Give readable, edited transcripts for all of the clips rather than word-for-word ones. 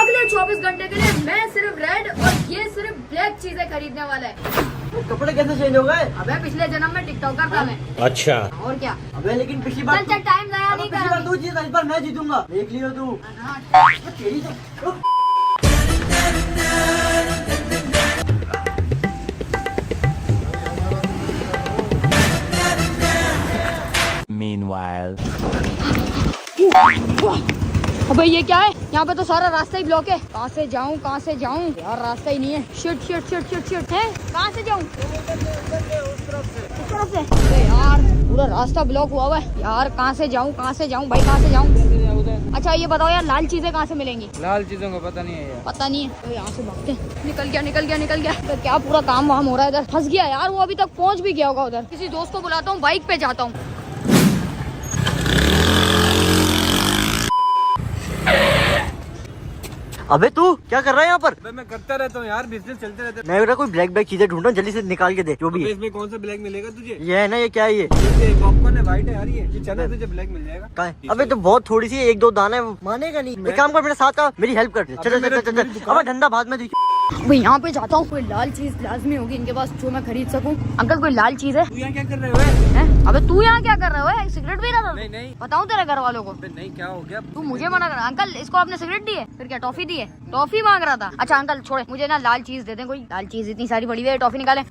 अगले 24 घंटे के लिए मैं सिर्फ रेड और ये सिर्फ ब्लैक चीजें खरीदने वाला है। कपड़े कैसे चेंज हो गए? अबे पिछले जन्म में टिकटॉकर था मैं। अच्छा। और क्या? अबे लेकिन पिछली बार चल टाइम ज़ाया नहीं पिछली बार कर। तू जीता, इस बार मैं जीतूंगा, देख लियो तू। तेरी तो Meanwhile. अबे ये क्या है? यहाँ पे तो सारा रास्ता ही ब्लॉक है। कहाँ से जाऊँ यार, रास्ता ही नहीं है। शिट है, कहाँ से जाऊँ? उस तरफ से। अबे यार पूरा रास्ता ब्लॉक हुआ है यार, कहाँ से जाऊँ भाई, कहाँ से जाऊँ? अच्छा ये बताओ यार, लाल चीजें कहाँ से मिलेंगी? लाल चीजों का पता नहीं है यार। पता नहीं है तो यहाँ से भागते हैं। निकल गया। तो क्या पूरा काम वाम हो रहा है इधर? फंस गया यार, वो अभी तक पहुँच भी गया होगा उधर। किसी दोस्त को बुलाता हूँ, बाइक पे जाता हूँ। अबे तू क्या कर रहा है यहाँ पर? मैं करता रहता हूँ यार, बिजनेस चलते रहते हैं। मैं बोला कोई ब्लैक चीजें ढूंढा, जल्दी से निकाल के दे जो भी है। इसमें कौन सा ब्लैक मिलेगा तुझे? ये है ना, ये क्या है ये? पॉपकॉर्न है, व्हाइट है यार, ये चना तुझे ब्लैक मिल जाएगा। क्या है? अबे तो बहुत थोड़ी सी, 1-2 दाना है, मानेगा नहीं। एक काम कर, मेरे साथ आ, मेरी हेल्प कर दे। चल अब धंधा बाद में भाई यहाँ पे जाता हूँ, कोई लाल चीज लाजमी होगी इनके पास जो मैं खरीद सकूँ। अंकल कोई लाल चीज है? तू यहाँ क्या कर रहे हो? अबे तू यहाँ क्या कर रहा है? सिगरेट पी रहा था? नहीं। बताऊँ तेरे घर वालों को? नहीं, क्या हो गया? तू मुझे मना कर। अंकल इसको आपने सिगरेट दी है, फिर क्या टॉफी दी है? टॉफी मांग रहा था। अच्छा अंकल छोड़े, मुझे ना लाल चीज दे दे कोई। लाल चीज इतनी सारी पड़ी हुई है, टॉफी निकाले।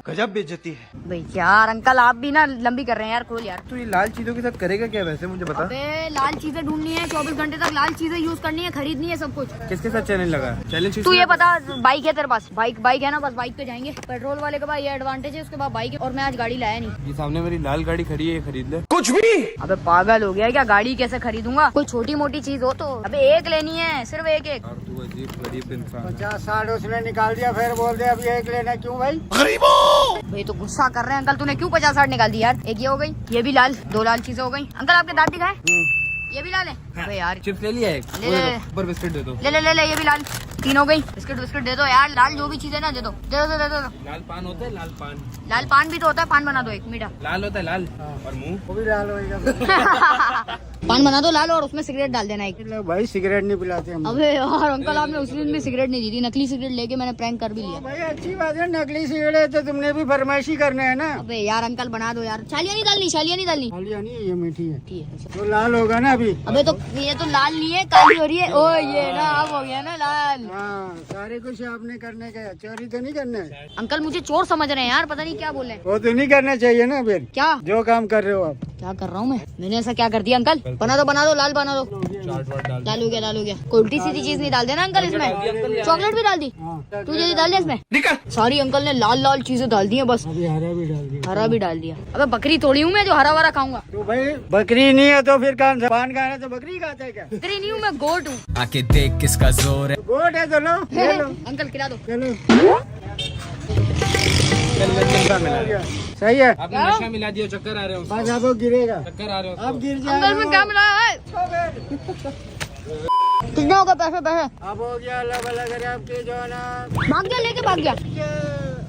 गजब बेइज्जती है भाई यार अंकल आप भी ना लंबी कर रहे हैं यार, खोल यार। तू ये लाल चीजों के साथ करेगा क्या वैसे, मुझे बता। अबे लाल चीजें ढूंढनी है, 24 घंटे तक लाल चीजें यूज करनी है, खरीदनी है सब कुछ। किसके साथ चैलेंज लगा? चैलेंज तू ये बता, बाइक है तेरे पास? बाइक है ना, बस बाइक पे जाएंगे। पेट्रोल वाले के पास ये एडवांटेज है, उसके बाद बाइक है। और मैं आज गाड़ी लाया नहीं। ये सामने मेरी लाल गाड़ी खड़ी है, खरीद ले। कुछ भी। अबे पागल हो गया क्या? गाड़ी कैसे खरीदूंगा? कोई छोटी मोटी चीज हो तो। अबे एक लेनी है, सिर्फ एक। और तू अजीब गरीब इंसान। 50-60 उसने निकाल दिया, फिर बोल दे अब ये एक लेना। क्यों भाई? भाई तो गुस्सा कर रहे हैं अंकल, तूने क्यों 50-60 निकाल दी यार? एक ये हो गई, ये भी लाल, 2 लाल चीजें हो गई। अंकल आपके दांत दिखाए? ये भी लाल है। अबे यार चिप्स ले लिया एक? ले ले। ऊपर बिस्किट दे दो। ले ये भी लाल, 3 हो गई। बिस्किट दे दो यार, लाल जो भी चीजें ना दे दो। लाल पान होता है, लाल पान। लाल पान भी तो होता है, पान बना दो एक मीठा। लाल होता है, लाल। और मुंह वो भी लाल होगा। पान बना दो लाल, और उसमें सिगरेट डाल देना एक। भाई सिगरेट नहीं पिलाते हम। अबे यार अंकल आपने उस दिन भी सिगरेट नहीं दी थी, नकली सिगरेट लेके मैंने प्रैंक कर भी लिया। भाई अच्छी बात है, नकली सिगरेट तो तुमने भी फरमाइशी करना है ना। अबे यार अंकल बना दो यार। छालिया नहीं डालनी। खाली नहीं, ये मीठी है। ठीक है। तो लाल होगा ना अभी? अबे तो ये तो लाल नहीं है, काली हो रही है। ओ ये ना अब हो गया ना लाल। हाँ, सारे कुछ आपने करने का, चोरी तो नहीं करना है। अंकल मुझे चोर समझ रहे हैं यार, पता नहीं क्या बोल रहे हैं। वो तो नहीं करना चाहिए ना फिर। क्या जो काम कर रहे हो आप? क्या कर रहा हूँ मैंने ऐसा क्या कर दिया अंकल? बना दो लाल बना दो। लाल हो गया। कोई उल्टी सीधी चीज नहीं डाल देना अंकल इसमें। चॉकलेट भी डाल दी? तू जल्दी डाल दे इसमें। सॉरी अंकल ने लाल चीजें डाल दी है बस। अभी हरा भी डाल दिया। अबे बकरी थोड़ी हूँ मैं जो हरा भरा खाऊंगा। तो भाई बकरी नहीं है तो फिर कौन सा? पान खाना तो बकरी खाता है क्या? बकरी नहीं हूँ मैं, गोट हूँ। आके देख किसका जोर है। गोट है तो लो, ले लो। अंकल खिला दो। चलो सही है। आपने नशा मिला दिया, चक्कर आ रहे हो। बस आपको गिरेगा, चक्कर आ रहे हो। अब गिर अंकल में क्या जाएगा। मिलाया है? कितना होगा पैसे? अब हो गया, अल्लाह भला करे आपके जो है ना। भाग गया, लेके भाग गया।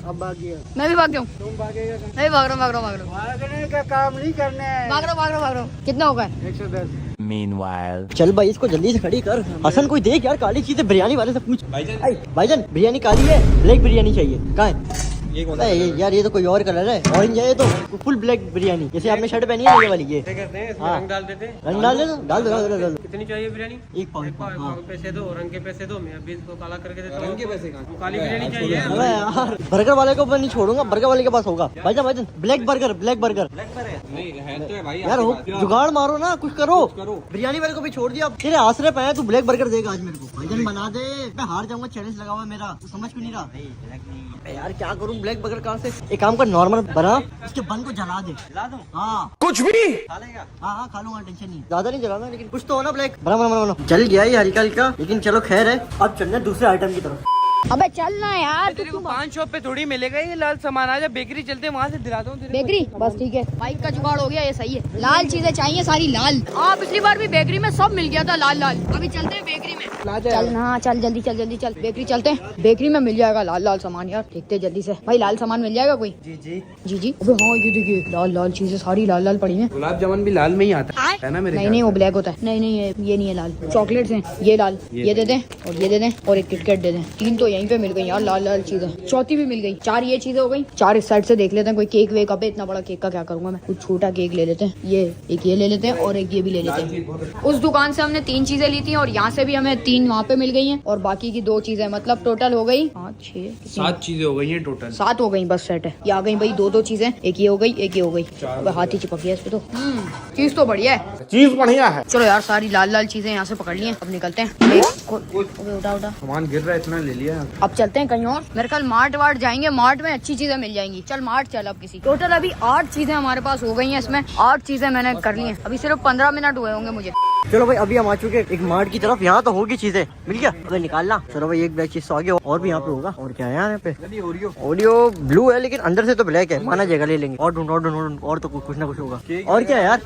अब भाग गया। मैं भी भाग गया हूँ। तुम भागेगा? मैं भी भाग रहा हूँ। भागने का काम नहीं करना है। भाग रहा हूँ। कितना होगा? 110। Meanwhile. चल भाई, इसको जल्दी से खड़ी कर। हसन कोई देख यार, काली चीजें बिरयानी वाले से पूछ। भाईजान बिरयानी काली है, ब्लैक बिरयानी चाहिए। कहाँ है? ये कौन यार ये तो कोई और कलर है, ऑरेंज है ये तो। फुल ब्लैक बिरयानी, जैसे आपने शर्ट पहनी है ये वाली। ये करते हैं, इसमें हाँ। रंग डाल देते हैं। रंग डाल दो। कितनी चाहिए बिरयानी? 1 पाउंड। पैसे दो, रंग के पैसे दो, मैं अभी इसको काला करके देता हूँ। रंग के पैसे कहाँ? काली बिरयानी चाहिए। अबे यार बर्गर वाले को मैं नहीं छोड़ूंगा, बर्गर वाले के पास होगा। भाईजान ब्लैक बर्गर। नहीं है तो भाई, यार जुगाड़ मारो ना, कुछ करो। बिरयानी वाले को भी छोड़ दिया, तेरे आसरे पे है। तू ब्लैक बर्गर देगा आज मेरे को। भाईजान बना दे, मैं हार जाऊंगा। चैलेंज लगा हुआ है मेरा, तू समझ क्यों नहीं रहा? यार क्या करूं, ब्लैक बर्गर कहाँ से? एक काम कर, नॉर्मल बना, उसके बन को जला दे। जला दूं? हाँ कुछ भी। खा लेगा? हाँ खा लूंगा, टेंशन नहीं। ज्यादा नहीं जलाना, लेकिन कुछ तो हो ना ब्लैक। बना जल गया ये हल्का, लेकिन चलो खैर है। अब चलना दूसरे आइटम की तरफ। अबे चल ना यार। तेरे को 5 शॉप पे थोड़ी मिलेगा ये लाल सामान। आजा बेकरी चलते हैं, वहाँ से दिलाता हूँ। बेकरी बस ठीक है, बाइक का जुगाड़ हो गया, ये सही है। लाल चीजें चाहिए सारी लाल। हाँ पिछली बार भी बेकरी में सब मिल गया था लाल। अभी चलते हैं बेकरी में। चल ना, चल जल्दी चल, जल्दी चल, बेकरी चलते हैं। बेकरी में मिल जाएगा लाल लाल सामान यार, देखते हैं जल्दी से। भाई लाल सामान मिल जाएगा कोई? जी जी जी जी। अबे हाँ, ये देखिए लाल लाल चीजें सारी लाल लाल पड़ी हैं। गुलाब जामुन भी लाल में ही आता है ना मेरे? नहीं नहीं, वो ब्लैक होता है। नहीं नहीं, ये नहीं है लाल। चॉकलेट्स हैं ये लाल, ये दे दें और ये दे दें और एक किटकैट दे दें। 3 तो यहीं पे मिल गई यार लाल लाल चीजें। चौथी भी मिल गई। 4 ये चीजें हो गई। 4 इस साइड से देख लेते हैं कोई केक वेक। अबे इतना बड़ा केक का क्या करूंगा मैं, कुछ छोटा केक ले लेते हैं। ये एक ये ले लेते हैं और एक ये भी ले लेते हैं। उस दुकान से हमने 3 चीजें ली थी और यहाँ से भी हमें 3 वहाँ पे मिल गई हैं और बाकी की 2 चीजें, मतलब टोटल हो गई 5 6 7 चीजें हो गई हैं टोटल। 7 हो गई, बस सेट है। ये आ गई भाई 2 चीजें, एक ये हो गई एक ये हो गई। हाथ ही चिपक गया इस पे तो। चीज तो बढ़िया है, चीज बढ़िया है। चलो यार सारी लाल लाल चीजें यहाँ से पकड़ ली हैं, अब निकलते हैं। उठा उठा, सामान गिर रहा है, इतना ले लिया। अब चलते हैं कहीं और। मेरे ख्याल मार्ट वार्ट जाएंगे, मार्ट में अच्छी चीजें मिल जाएंगी। चल मार्ट चल। अब किसी टोटल अभी 8 चीजें हमारे पास हो गई हैं, इसमें 8 चीजें मैंने कर ली हैं। अभी सिर्फ 15 मिनट हुए होंगे मुझे। चलो भाई अभी हम आ चुके हैं एक मार्ट की तरफ। यहाँ तो होगी चीजें, मिल गया। अबे निकालना। चलो भाई एक बैग चीज तो आ गया और भी यहाँ पे होगा। और क्या है यार यहाँ पे? ओरियो ब्लू है लेकिन अंदर से तो ब्लैक है, माना जाएगा, ले लेंगे। और ढूंढ और ढूंढ और तो कुछ ना कुछ होगा। और क्या है यार?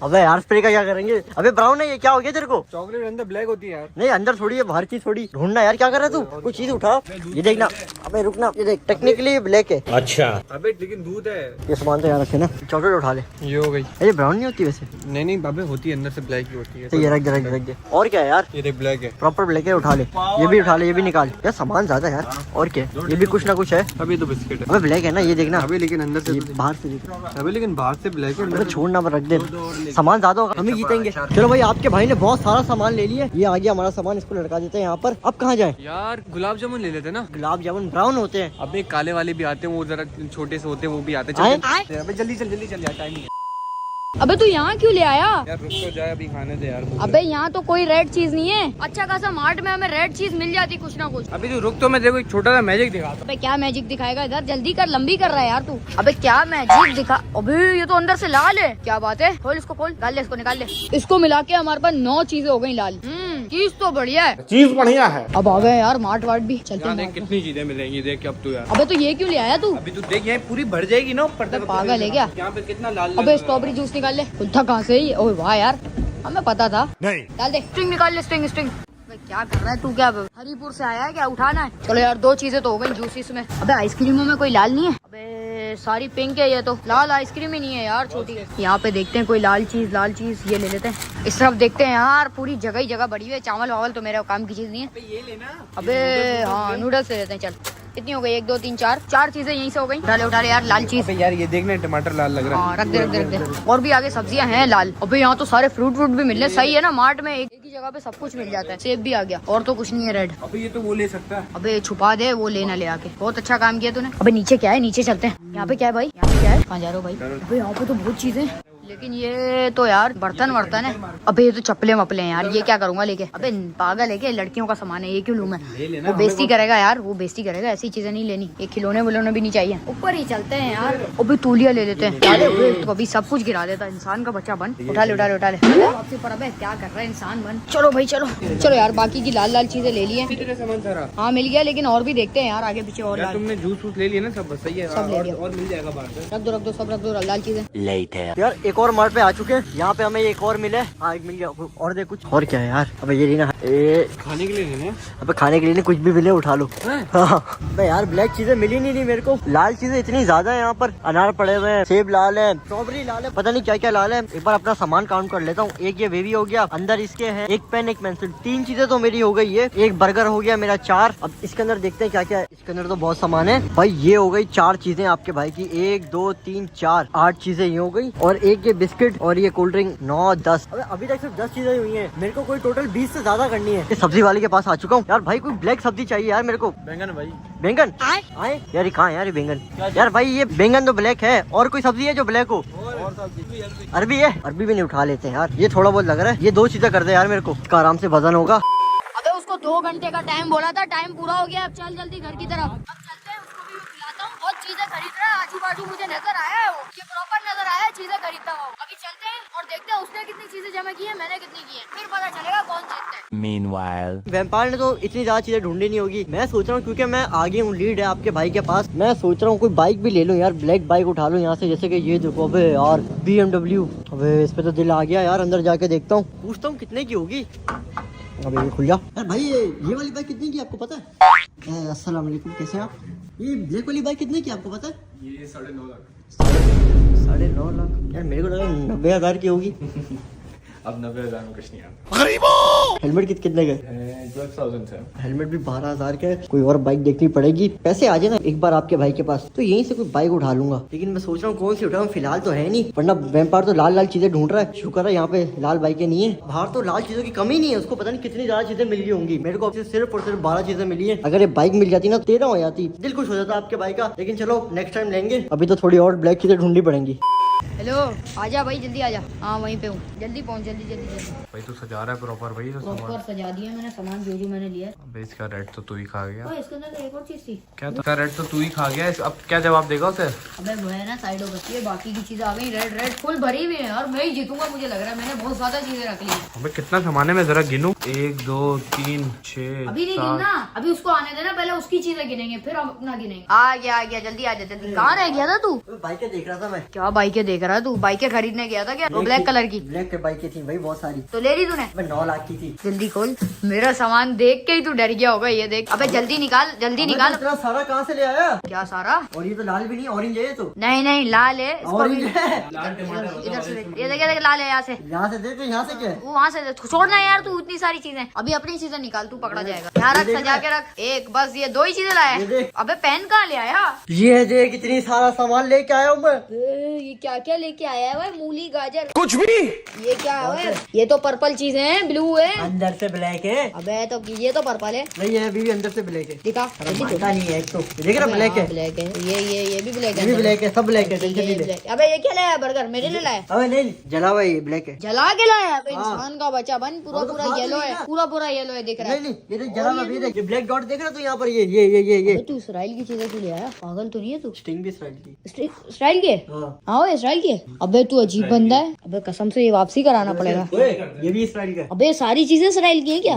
अबे यार स्प्रे का क्या करेंगे? अबे ब्राउन है ये, क्या हो गया तेरे को? चॉकलेट अंदर ब्लैक होती है यार। नहीं अंदर थोड़ी है, बाहर चीज थोड़ी। ढूंढना यार, क्या कर रहा है तू? कुछ चीज उठा। ये देखना। अबे रुकना, ये देख टेक्निकली ब्लैक है। अच्छा, अबे लेकिन दूध है। ये सामान तो यार रखे ना। चॉकलेट उठा ले। ये हो गई। ये ब्राउन नहीं होती वैसे? नहीं बाबे होती है, अंदर से ब्लैक ही होती है। तो ये रख दे, रख दे, रख दे। और क्या है यार? ये देख ब्लैक है। प्रॉपर ब्लैक है, उठा ले। ये भी उठा ले, ये भी निकाल। यार सामान ज्यादा है यार। और क्या? ये भी कुछ ना कुछ है। अभी तो बिस्किट है। अबे ब्लैक है ना, ये देखना। अभी लेकिन अंदर से ये बाहर से देख। अभी लेकिन बाहर से ब्लैक है, अबे अंदर छोड़ना मत, रख दे। सामान ज्यादा होगा, हम ही जीतेंगे। चलो भाई आपके भाई ने बहुत सारा सामान ले लिया। ये आ गया हमारा सामान, इसको लटका देते हैं यहाँ पर। अब कहाँ जाए? यार गुलाब जामुन ले लेते ना। गुलाब जामुन ब्राउन होते हैं। अबे काले वाले भी आते हैं, वो जरा छोटे से होते हैं, वो भी आते आए? हैं। अबे जल्दी चल यार, टाइम नहीं है। अबे तू यहाँ क्यों ले आया? यार रुक तो जाए, अभी खाने दे यार। अबे यहाँ तो कोई रेड चीज नहीं है। अच्छा खासा मार्ट में हमें रेड चीज मिल जाती कुछ ना कुछ। अभी तू रुक तो, मैं देखो एक छोटा सा मैजिक दिखा। अबे क्या मैजिक दिखाएगा इधर? जल्दी कर, लंबी कर रहा है यार तू। अबे क्या मैजिक दिखा? अबे ये तो अंदर से लाल है। क्या बात है? खोल इसको, खोल, डाल ले इसको, निकाल ले। इसको मिला के हमारे पास 9 चीजें हो गई लाल। चीज तो बढ़िया है। चीज बढ़िया है। अब आ गए यार मार्ट वार्ट भी। चलते हैं देख मार्ट में। कितनी चीजें मिलेंगी, देख अब तू यार। अबे तो ये क्यों ले आया तू? अभी तू देख, ये पूरी भर जाएगी ना ऊपर तक। पागल है क्या? यहाँ पे कितना लाल। अबे स्ट्रॉबेरी जूस निकाल ले। खुलता कहाँ से ही? ओए वाह यार, हमें पता था। नहीं, डाल दे। स्ट्रिंग निकाल ले, स्ट्रिंग स्ट्रिंग। क्या कर रहा है तू? क्या हरीपुर से आया है क्या? उठाना है। चलो यार 2 चीजें तो हो गई जूसीस में। अबे आइसक्रीमों में कोई लाल नहीं है? अबे सारी पिंक है ये तो, लाल आइसक्रीम ही नहीं है यार, छोटी। यहाँ पे देखते हैं कोई लाल चीज, लाल चीज। ये ले लेते हैं। इस तरफ देखते हैं यार, पूरी जगह ही जगह बड़ी हुई है। चावल वावल तो मेरे काम की चीज नहीं है। ये लेना। अबे हाँ नूडल्स ले लेते हैं। चल कितनी हो गई? 1 2 3 4 चीजें यहीं से हो गई। उठा ले यार लाल चीज। अबे यार ये देखना, टमाटर लाल लग रहा है। हाँ रख दे। और भी आगे सब्जियां हैं लाल। अबे यहाँ तो सारे फ्रूट भी मिल रहे हैं। सही है ना, मार्ट में एक ही जगह पे सब कुछ मिल जाता है। सेब भी आ गया और तो कुछ नहीं है रेड। अबे ये तो वो ले सकता है। अबे छुपा दे, वो लेना ले आके। बहुत अच्छा काम किया तूने। अबे नीचे क्या है? नीचे चलते हैं। यहाँ पे क्या है भाई? यहाँ पे क्या है? कहाँ जा रहे हो भाई? अबे यहाँ पे तो बहुत चीजें, लेकिन ये तो यार बर्तन है। अबे ये तो चप्पले मपले हैं यार, ये क्या करूंगा लेके? अबे पागल है क्या? लड़कियों का सामान है, ये क्यों लूं मैं? वो बेइज्जती करेगा यार, वो बेइज्जती करेगा। ऐसी चीजें नहीं लेनी। ये खिलौने विलोने भी नहीं चाहिए। ऊपर ही चलते हैं यार। अबे तौलिया ले लेते हैं। तो अभी सब कुछ गिरा देता। इंसान का बच्चा बन। उठा ले वापसी पर। अबे क्या कर रहा है इंसान बन। चलो भाई चलो यार, बाकी की लाल लाल चीजें ले ली है। सामान सारा हाँ मिल गया, लेकिन और भी देखते हैं यार आगे पीछे। और लाल तुमने जूस ले लिया ना, सब बस सही है। सब ले लिया। और मिल जाएगा बाहर से। रख दो सब रख दो लाल चीजें। यार एक और मार्ट पे आ चुके हैं। यहाँ पे हमें एक और मिले। हाँ एक मिल गया। और देख कुछ। और क्या है यार? अबे ये लेना है। खाने के लिए लेने। अबे खाने के लिए नहीं, कुछ भी मिले उठा लो। अबे यार ब्लैक चीजें मिली नहीं मेरे को। लाल चीजें इतनी ज्यादा है यहाँ पर। अनार पड़े हुए हैं, सेब लाल है, स्ट्रॉबेरी लाल है, पता नहीं क्या क्या लाल है। एक बार अपना सामान काउंट कर लेता हूँ। एक ये बेबी हो गया, अंदर इसके है एक पेन एक पेंसिल। 3 चीजें तो मेरी हो गई है। एक बर्गर हो गया मेरा 4। अब इसके अंदर देखते हैं क्या क्या है। इसके अंदर तो बहुत सामान है भाई। ये हो गई 4 चीजें आपके भाई की। 1 2 3 4 8 चीजें ये हो गई। और एक ये बिस्किट और ये कोल्ड ड्रिंक 9 10। अभी तक सिर्फ 10 चीजें हुई हैं। मेरे को कोई टोटल 20 से ज्यादा करनी है। सब्जी वाले के पास आ चुका हूँ यार। भाई कोई ब्लैक सब्जी चाहिए यार मेरे को। बैंगन भाई। बैंगन आए यार? ये कहाँ है यार ये बैंगन? यार भाई ये बैंगन तो ब्लैक है। और कोई सब्जी है जो ब्लैक हो? अरबी है? अरबी भी नहीं उठा लेते हैं यार। ये थोड़ा बहुत लग रहा है। ये 2 चीजें कर दे यार मेरे को, इसका आराम से वजन होगा। अबे उसको 2 घंटे का टाइम बोला था, टाइम पूरा हो गया। अब चल जल्दी घर की तरफ। अब चलते हैं, उसको भी खिलाता हूँ। बहुत चीजें खरीद रहा है, आजू बाजू मुझे नजर आया है। वो ये प्रॉपर नजर आया है, चीजें खरीदता हुआ। अभी चलते हैं और देखते हैं उसने कितनी चीजें जमा की है, मैंने कितनी की है। फिर पता चलेगा कौन जीतता है। Meanwhile, वेम्पायर ने तो इतनी ज्यादा चीजें ढूंढी नहीं होगी। मैं सोच रहा हूँ क्योंकि मैं आगे हूँ, लीड है आपके भाई के पास। मैं सोच रहा हूँ कोई बाइक भी ले लूँ यार। ब्लैक बाइक उठा लूँ यहाँ से, जैसे कि ये देखो। अबे यार BMW। अबे इस पे तो दिल आ गया यार। अंदर जाके देखता हूँ, पूछता हूँ कितने की होगी। अबे ये खुल जा यार भाई। ये वाली बाइक कितने की आपको पता है? अस्सलाम वालेकुम, कैसे हैं आप? ये ब्लैक वाली बाइक कितने की आपको पता है? ये 9.5 लाख। 9.5 लाख यार, मेरे को लगा 90,000 की होगी। अब 90,000 में कुछ नहीं आता। हेलमेट कितने का? 12,000 से। हेलमेट भी 12,000 का है। कोई और बाइक देखनी पड़ेगी। पैसे आ जाए ना एक बार आपके भाई के पास तो यहीं से कोई बाइक उठा लूंगा, लेकिन मैं सोच रहा हूँ कौन सी उठाऊं। फिलहाल तो है नहीं, वरना वेम्पायर तो लाल लाल चीजें ढूंढ रहा है। शुक्र है यहाँ पे लाल बाइकें नहीं है। बाहर तो लाल चीजों की कमी नहीं है, उसको पता नहीं कितनी ज्यादा चीजें मिल गई होंगी। मेरे को अब सिर्फ और सिर्फ 12 चीजें मिली है। अगर ये बाइक मिल जाती ना 13 हो जाती, दिल खुश हो जाता आपके भाई का। लेकिन चलो नेक्स्ट टाइम लेंगे, अभी तो थोड़ी और ब्लैक चीजें ढूंढनी पड़ेंगी। हेलो, आजा भाई, जल्दी आजा। हाँ वहीं पे हूँ, जल्दी पहुँच, जल्दी जल्दी जल्दी। भाई तू सजा रहा है प्रॉपर भाई तो प्रॉपर सजा दिया मैंने सामान जो मैंने लिया है। अबे इसका रेड तो तू ही खा गया। ओए, इसके अंदर तो एक और चीज थी। क्या तो रेड तो तू ही खा गया। अब क्या जवाब देगा उसे? अबे वो है ना साइड हो बची है, बाकी की चीजें आ गई। रेड रेड फुल भरी हुई है और मैं ही जीतूंगा मुझे लग रहा है। मैंने बहुत ज्यादा चीजें रख ली है। अबे कितना सामान है, मैं जरा गिनूं। 1 2 3 6 अभी नहीं 7। गिनना, अभी उसको आने देना, पहले उसकी चीजें गिनेंगे फिर हम अपना गिनेंगे। आ गया जल्दी आजा जल्दी। कहाँ रह गया था तू? बाइकें देख रहा था मैं। क्या बाइकें देख रहा है तू? बाइकें खरीदने गया था क्या? वो ब्लैक कलर की ब्लैक बाइकें थी भाई बहुत सारी। तो ले ली तूने? मैं 9 लाख की थी। जल्दी खोल, मेरा सामान देख के ही तू डर गया होगा। ये देख, अबे जल्दी निकाल, जल्दी निकाल। इतना सारा कहाँ से ले आया? क्या सारा? और ये तो लाल भी नहीं, ऑरेंज है ये तो। नहीं नहीं, लाल है। इसको भी ऑरेंज है। इधर से देख, ये देख लाल है। यहाँ से, यहाँ से देख, यहाँ से क्या है? वो वहाँ से छोड़ना यार, तू इतनी सारी चीजें। अभी अपनी चीजें निकाल, तू पकड़ा जाएगा। यहाँ रख, सजा के रख। एक बस ये 2 ही चीजें लाया ये है। देख। अबे पेन कहाँ ले आया? ये देख कितनी सारा सामान लेके आया हूँ मैं। ये क्या क्या लेके आया है भाई? मूली, गाजर, कुछ भी। ये क्या है? ये तो पर्पल चीजें हैं, ब्लू है। अंदर से ब्लैक है। अबे तो ये तो पर्पल है। नहीं है, अभी भी अंदर से ब्लैक है। दिखा अरे मानता नहीं है एक तो। देख रहा ब्लैक है, ब्लैक है। ये भी ब्लैक ये है। भी ब्लैक है, सब ब्लैक है। टेंशन ये नहीं ले। ब्लैक। अबे ये क्या लाया? बर्गर मेरे लिए लाया? अबे नहीं जला हुआ है, ये ब्लैक है। जला के लाया? अबे इंसान का बच्चा बन, पूरा अब तो पूरा खा येलो तो है, लिया। पूरा येलो है, दिख रहा नहीं है। नहीं, ये देख जला हुआ, ये देख ये ब्लैक डॉट देख रहा तू यहाँ पर। ये अबे तू इसराइल की चीजें क्यों ले आया? पागल तो नहीं है तू? स्टिंग भी इसराइल की। इसराइल के? हाँ। हाँ इसराइल के। अबे तू अजीब बंदा है। अबे कसम से ये वापसी कराना पड़ेगा। ओए, ये भी इसराइल का है। अबे सारी चीजें इसराइल की है क्या?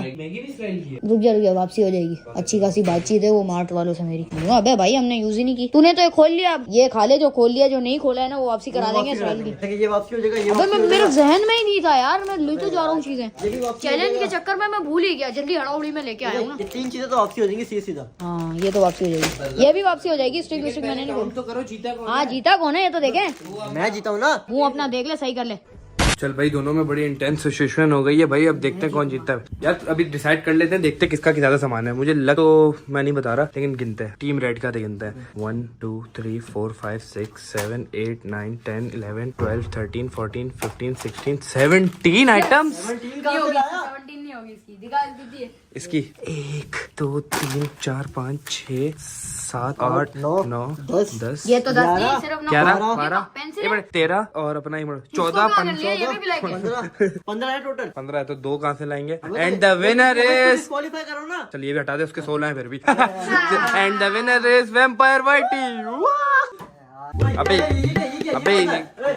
रुक जा, वापसी हो जाएगी। अच्छी खासी बातचीत है वो मार्ट वालों से मेरी। अबे भाई हमने यूज ही नहीं की। तूने तो ये खोल लिया, अब ये खा ले। जो खोल लिया, जो नहीं खोला है ना वो वापसी करा देंगे इसराइल की। ये वापसी हो जाएगा। ये अबे वापसी हो मेरे जाएगा। जहन में ही नहीं था यार, मैं ले तो जा रहा हूँ चीजें। ये भी वापसी हो चैलेंज के जाएगा। चक्कर में मैं भूल ही गया। जल्दी हड़ाउड़ी में लेके आया हूँ ना। ये 3 चीजें तो वापसी हो जाएंगी सीधा। हाँ ये तो वापसी हो जाएगी, ये भी वापसी हो जाएगी। स्ट्रिक विस्ट्रिक मैंने नहीं खोली। तो करो, जीता कौन? हाँ जीता कौन है ये तो देखे। मैं जीता हूँ ना। मुँह अपना देख ले, सही कर ले। चल भाई, दोनों में बड़ी इंटेंस सिचुएशन हो गई है भाई। अब देखते हैं कौन जीतता है यार। अभी डिसाइड कर लेते हैं, देखते हैं किसका ज्यादा सामान है। मुझे लग तो मैं नहीं बता रहा, लेकिन गिनते हैं। टीम रेड का गिनते हैं। 1 2 3 4 5 6 7 8 9 10 11 12 13 14 15 16 17 आइटम्स। 17 कहाँ से लाया? 17 नहीं होगी इसकी, दिखा दीजिए। इसकी 1 2 3 4 5 6 7 8 9 10 ये तो 10 नहीं, सिर्फ 9। 11 ये 12 पेंसिल 13 और अपना 14 इसको कहाँ कर लिया? ये भी ब्लैक है। 15 है टोटल। 15 है तो 2 कहाँ से लाएंगे? And the winner is, qualify करो ना। चल ये भी हटा दे, उसके 16 है फिर भी। And the winner is vampire whitey. अबे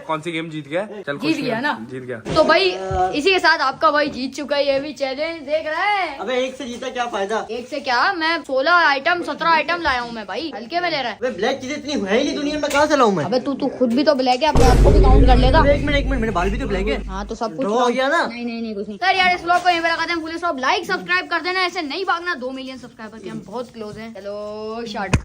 कौन सी गेम जीत गया? चल जीत गया ना? जीत गया। तो भाई इसी के साथ आपका भाई जीत चुका है ये भी चैलेंज। देख रहे हैं? अबे एक से जीता क्या फायदा? एक से क्या, मैं 16 आइटम 17 आइटम लाया हूँ मैं भाई। हल्के में ले रहा है। अबे ब्लैक चीजें इतनी है ही नहीं दुनिया में, कहाँ से लाऊं मैं? अबे तू खुद भी तो ब्लैक है, अपने आपको भी काउंट कर लेगा। एक मिनट मेरे बाल भी तो ब्लैक है। हाँ तो सब कुछ Draw हो गया ना? नहीं कुछ नहीं। सर यार इस व्लॉग को यहीं पे लगाते हैं। भूले सब लाइक सब्सक्राइब कर देना, ऐसे नहीं भागना। 2 मिलियन सब्सक्राइबर के हम बहुत क्लोज हैं। चलो स्टार्ट।